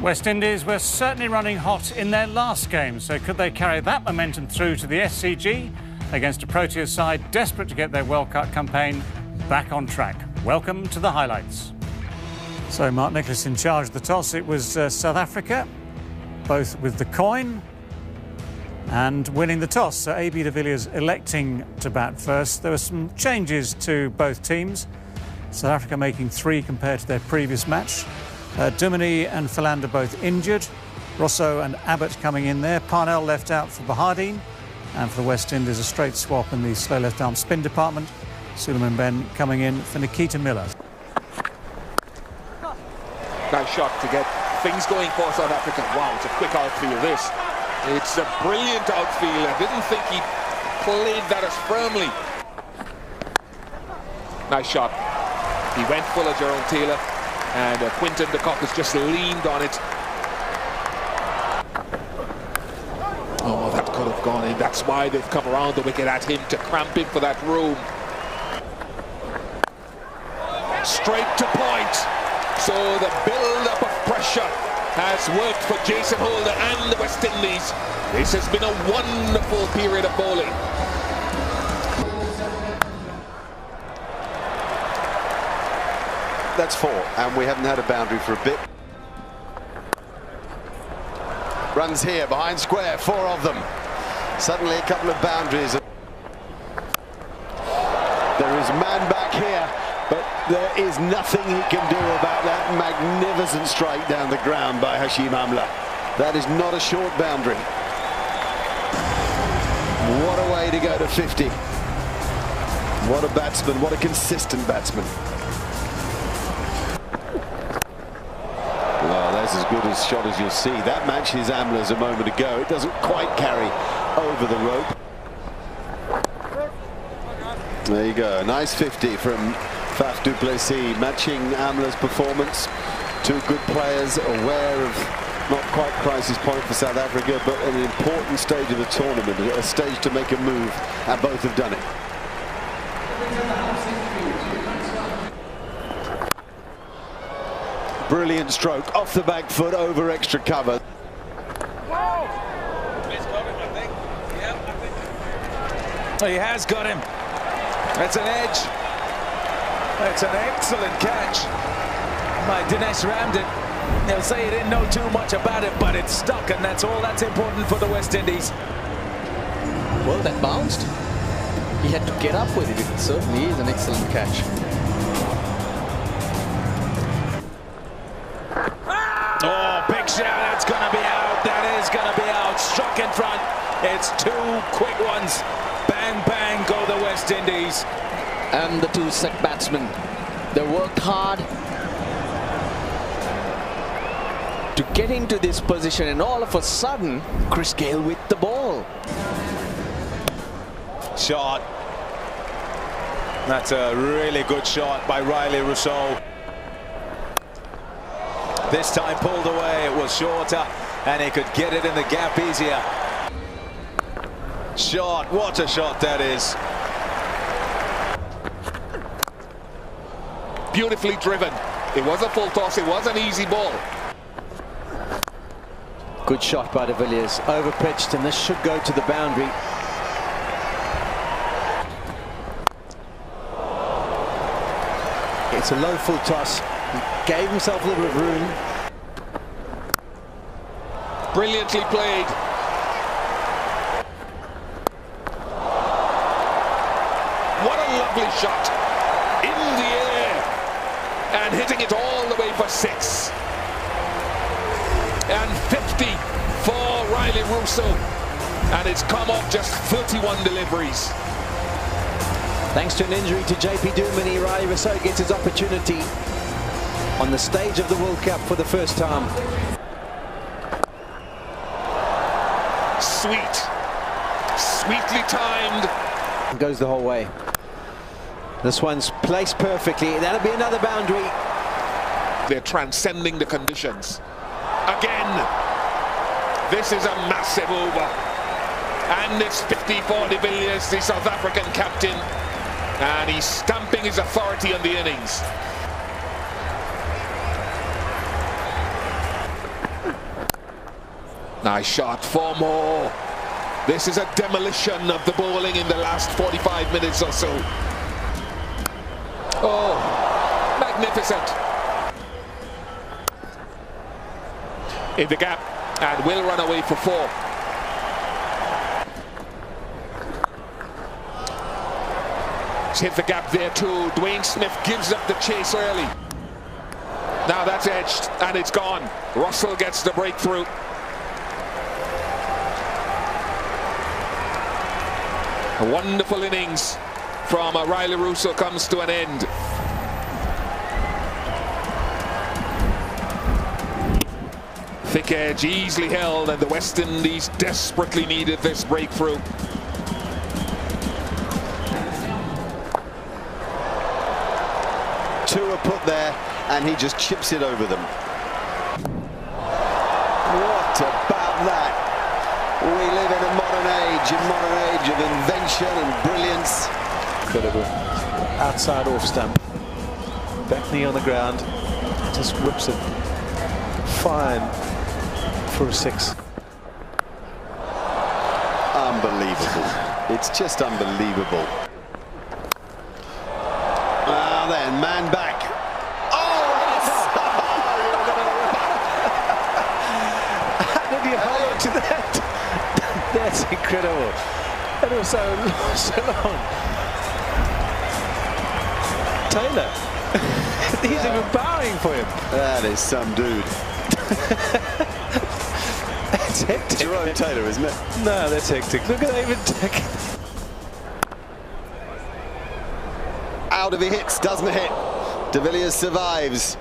West Indies were certainly running hot in their last game, so could they carry that momentum through to the SCG against a Proteas side desperate to get their World Cup campaign back on track? Welcome to the highlights. So Mark Nicholas in charge of the toss. It was South Africa, both with the coin and winning the toss. So AB devilliers electing to bat first. There were some changes to both teams. South Africa making 3 compared to their previous match. Duminy and Philander both injured. Rosso and Abbott coming in there. Parnell left out for Bahardine. And for the West Indies, a straight swap in the slow left-arm spin department. Suleiman Ben coming in for Nikita Miller. Nice shot to get things going for South Africa. Wow, it's a quick outfield this. It's a brilliant outfield. I didn't think he played that as firmly. Nice shot. He went full of Jerome Taylor. And Quinton de Kock has just leaned on it. Oh, that could have gone in. That's why they've come around the wicket at him to cramp him for that room. Straight to point. So the build-up of pressure has worked for Jason Holder and the West Indies. This has been a wonderful period of bowling. That's 4, and we haven't had a boundary for a bit. Runs here behind square, 4 of them. Suddenly a couple of boundaries. There is man back here, but there is nothing he can do about that magnificent strike down the ground by Hashim Amla. That is not a short boundary. What a way to go to 50. What a batsman, what a consistent batsman. Well, that's as good a shot as you'll see. That matches Amla's a moment ago. It doesn't quite carry over the rope. There you go, a nice 50 from Faf du Plessis, matching Amla's performance. 2 good players, aware of not quite crisis point for South Africa, but an important stage of the tournament, a stage to make a move, and both have done it. Brilliant stroke, off the back foot, over extra cover. Oh, he has got him. That's an edge. That's an excellent catch by Dinesh rammed it. They'll say he didn't know too much about it, but it's stuck, and that's all that's important for the West Indies. Well, that bounced. He had to get up with it. It certainly is an excellent catch. Oh, big shout. That's going to be out. That is going to be out. Struck in front. It's 2 quick ones. Bang, bang, go the West Indies. And the 2 set batsmen, they worked hard to get into this position, and all of a sudden, Chris Gayle with the ball. Shot. That's a really good shot by Riley Rousseau. This time pulled away. It was shorter, and he could get it in the gap easier. Shot. What a shot that is. Beautifully driven. It was a full toss. It was an easy ball. Good shot by de Villiers. Overpitched, and this should go to the boundary. It's a low full toss. He gave himself a little bit of room. Brilliantly played. What a lovely shot. In the air. And hitting it all the way for 6. And 50 for Riley Rousseau. And it's come off just 31 deliveries. Thanks to an injury to JP Duminy, Riley Rousseau gets his opportunity on the stage of the World Cup for the first time. Sweet. Sweetly timed. Goes the whole way. This one's placed perfectly. That'll be another boundary. They're transcending the conditions. Again. This is a massive over. And it's 54 de Villiers, the South African captain. And he's stamping his authority on the innings. Nice shot, 4 more. This is a demolition of the bowling in the last 45 minutes or so. Oh, magnificent. In the gap, and will run away for 4. He's hit the gap there too. Dwayne Smith gives up the chase early. Now that's edged, and it's gone. Russell gets the breakthrough. A wonderful innings from Riley Russo comes to an end. Thick edge, easily held, and the West Indies desperately needed this breakthrough. Two are put there, and he just chips it over them. What about that? We live in a modern age of invention and brilliance. Incredible. Outside off stump. Back knee on the ground. Just whips it fine for a 6. Unbelievable. It's just unbelievable. Well then, man back. Oh, how did you hold on to that? That's incredible. That was so long. Taylor. He's even bowing for him. That is some dude. That's hectic. Jerome Taylor, isn't it? No, that's hectic. Look at David Dick. Out of he hits, doesn't hit. Devilliers survives.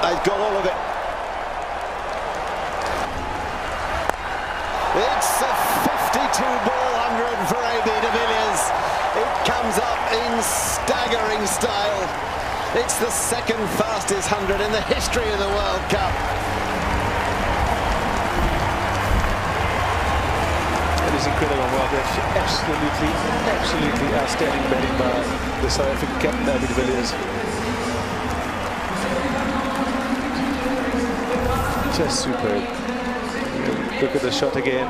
They've got all of it. It's a 52-ball 100 for AB Devilliers. It comes up in staggering style. It's the second fastest 100 in the history of the World Cup. It is incredible. Well, absolutely outstanding batting by the South African captain, David Villiers. Just superb. Look at the shot again.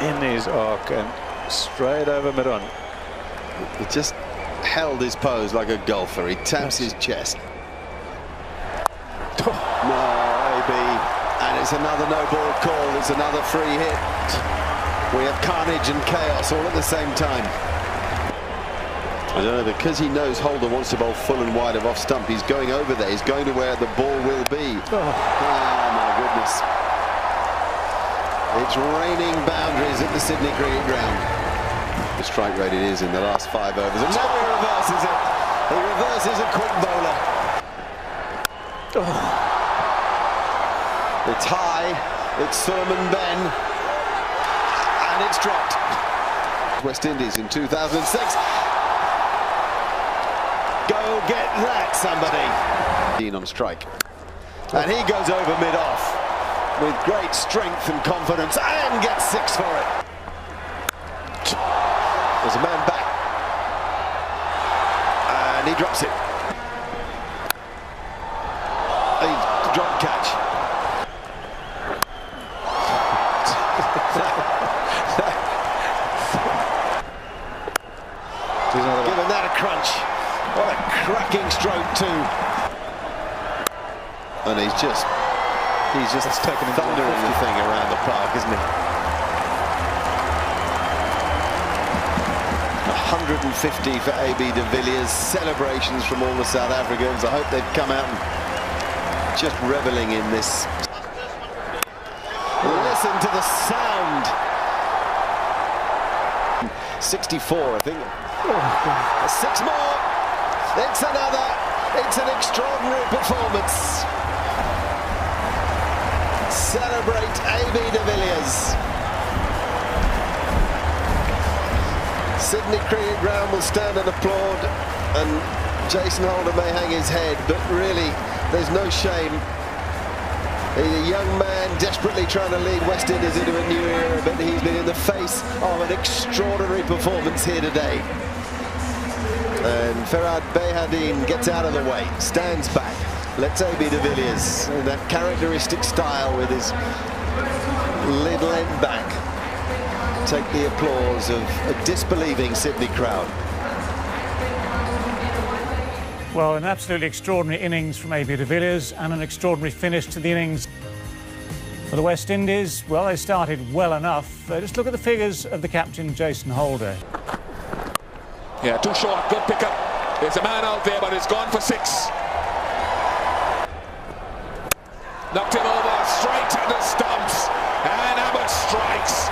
In his arc and straight over mid-on. He just held his pose like a golfer. He taps his chest. No, AB. And it's another no-ball call. It's another free hit. We have carnage and chaos all at the same time. I don't know, because he knows Holder wants to bowl full and wide of off stump. He's going over there. He's going to where the ball will be. Oh, my goodness. It's raining boundaries at the Sydney Cricket Ground. The strike rate it is in the last 5 overs. And now he reverses it. He reverses a quick bowler. Oh. It's high, it's Suleiman Ben, and it's dropped. West Indies in 2006. Go get that, somebody. On strike. And he goes over mid-off with great strength and confidence and gets 6 for it. There's a man back. And he drops it. A drop catch. Giving that a crunch. What a cracking stroke too. And he's just taking thundering the thing around the park, isn't he? 150 for AB Devilliers. Celebrations from all the South Africans. I hope they've come out and just reveling in this. Listen to the sound. 64, I think. 6 more. It's another. It's an extraordinary performance. Celebrate AB Devilliers. Sydney Cricket Ground will stand and applaud, and Jason Holder may hang his head, but really, there's no shame. He's a young man desperately trying to lead West Indies into a new era, but he's been in the face of an extraordinary performance here today. And Farhad Behardine gets out of the way, stands back, Let's say devilliers in that characteristic style with his little end back take the applause of a disbelieving Sydney crowd. Well, an absolutely extraordinary innings from AB de Villiers and an extraordinary finish to the innings for the West Indies. Well, they started well enough. Just look at the figures of the captain, Jason Holder. Yeah, too short, good pickup. There's a man out there, but it's gone for 6. Knocked him over, straight at the stumps, and Abbott strikes.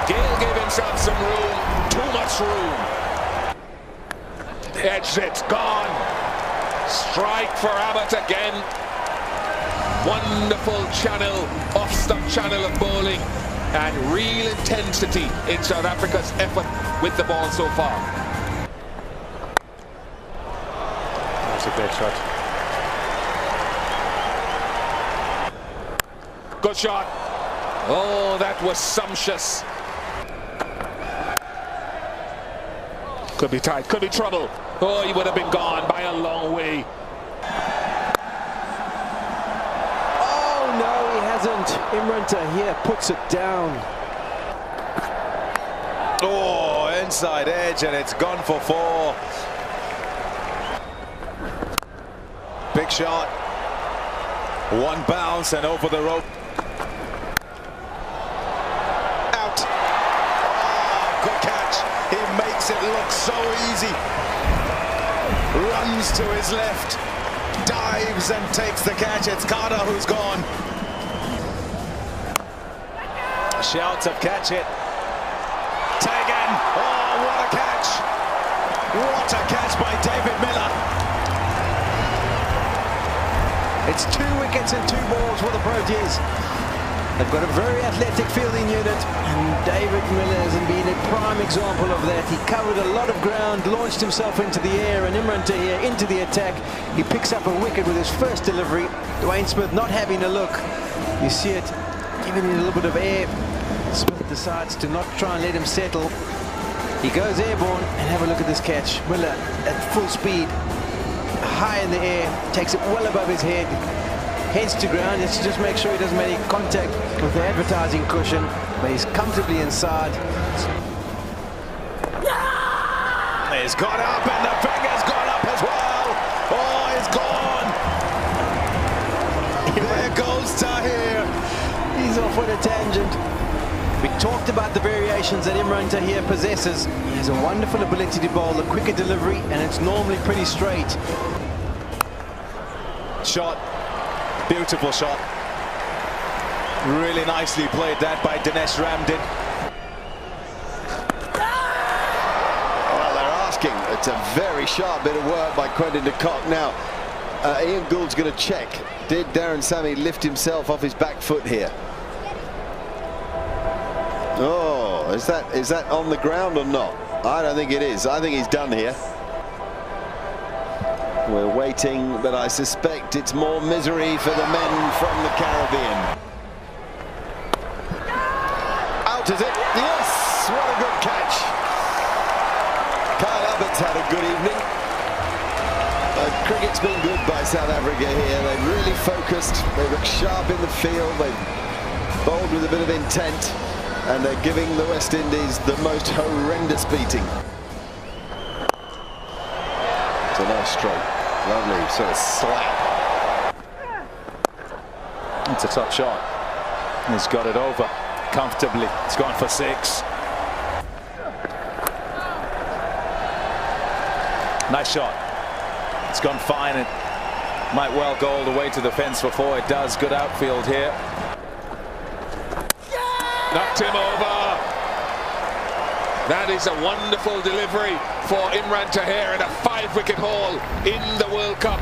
Gale gave himself some room, too much room. Edged it, gone. Strike for Abbott again. Wonderful channel, off-stump channel of bowling, and real intensity in South Africa's effort with the ball so far. That's a great shot. Good shot. Oh, that was sumptuous. Could be tight, could be trouble. Oh, he would have been gone by a long way. Oh, no, he hasn't. Imranta here puts it down. Oh, inside edge, and it's gone for 4. Big shot. 1 bounce and over the rope. Out. Oh, good catch. He makes it look so easy. Runs to his left. Dives and takes the catch. It's Carter who's gone. Shouts of catch it. Taken. Oh, what a catch. What a catch by David Miller. It's 2 wickets and 2 balls for the Proteas. They've got a very athletic fielding unit, and David Miller has been a prime example of that. He covered a lot of ground, launched himself into the air, and Imranta here into the attack. He picks up a wicket with his first delivery. Dwayne Smith not having a look. You see it, giving it a little bit of air. Smith decides to not try and let him settle. He goes airborne, and have a look at this catch. Miller at full speed, high in the air, takes it well above his head. Heads to ground, let's just make sure he doesn't make any contact with the advertising cushion, but he's comfortably inside. He's got up and the finger's gone up as well. Oh, he's gone. There goes Tahir. He's off on a tangent. We talked about the variations that Imranta here possesses. He has a wonderful ability to bowl a quicker delivery, and it's normally pretty straight. Shot. Beautiful shot. Really nicely played that by Dinesh Ramdin. Well, they're asking. It's a very sharp bit of work by Quentin de Kock. Now, Ian Gould's going to check. Did Darren Sammy lift himself off his back foot here? Oh, is that on the ground or not? I don't think it is. I think he's done here. We're waiting, but I suspect it's more misery for the men from the Caribbean. Out is it? Yes! What a good catch. Kyle Abbott's had a good evening. Cricket's been good by South Africa here. They've really focused. They look sharp in the field. They've bowled with a bit of intent. And they're giving the West Indies the most horrendous beating. It's a nice stroke. Lovely sort of slap. It's a tough shot. He's got it over comfortably. It's gone for 6. Nice shot. It's gone fine. It might well go all the way to the fence for 4. It does. Good outfield here. Knocked him over. That is a wonderful delivery for Imran Tahir in a 5-wicket haul in the World Cup.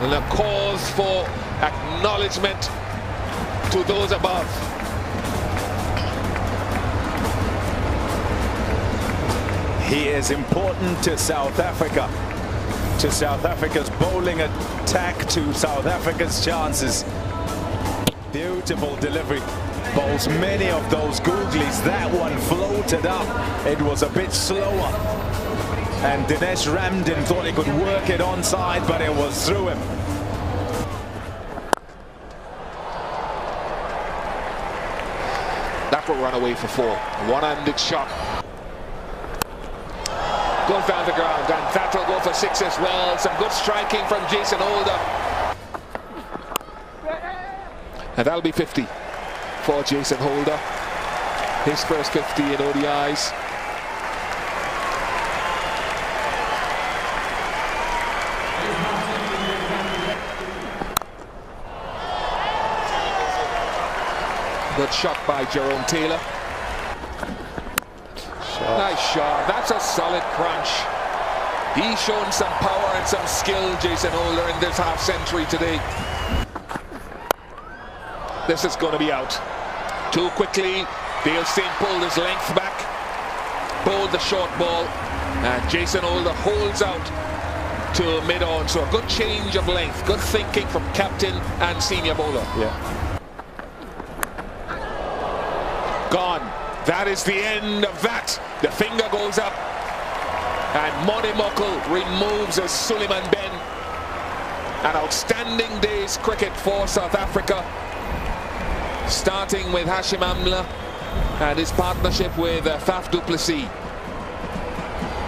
And a cause for acknowledgement to those above. He is important to South Africa, to South Africa's bowling attack, to South Africa's chances. Beautiful delivery. Bowls many of those googlies. That one floated up. It was a bit slower. And Dinesh Ramdin thought he could work it onside, but it was through him. that will run away for 4. A one-handed shot. Goes down the ground, and that will go for 6 as well. Some good striking from Jason Holder. And that'll be 50 for Jason Holder. His first 50 in ODIs. Good shot by Jerome Taylor. Nice shot. That's a solid crunch. He's shown some power and some skill, Jason Holder, in this half century today. This is going to be out. Too quickly, Dale St. pulled his length back, bowled the short ball, and Jason Holder holds out to mid-on. So a good change of length, good thinking from captain and senior bowler. Yeah. Gone. That is the end of that. The finger goes up, and Moni Muckle removes a Suleiman Ben. An outstanding day's cricket for South Africa, starting with Hashim Amla and his partnership with Faf du Plessis.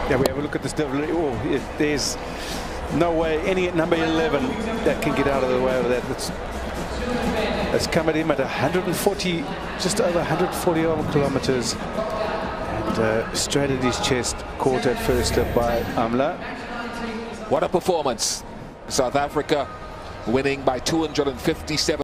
Yeah, we have a look at this devil. Oh, there's no way any number 11 that can get out of the way of that. It's come at him at 140, just over 140 kilometers, and straight at his chest, caught at first by Amla. What a performance. South Africa winning by 257.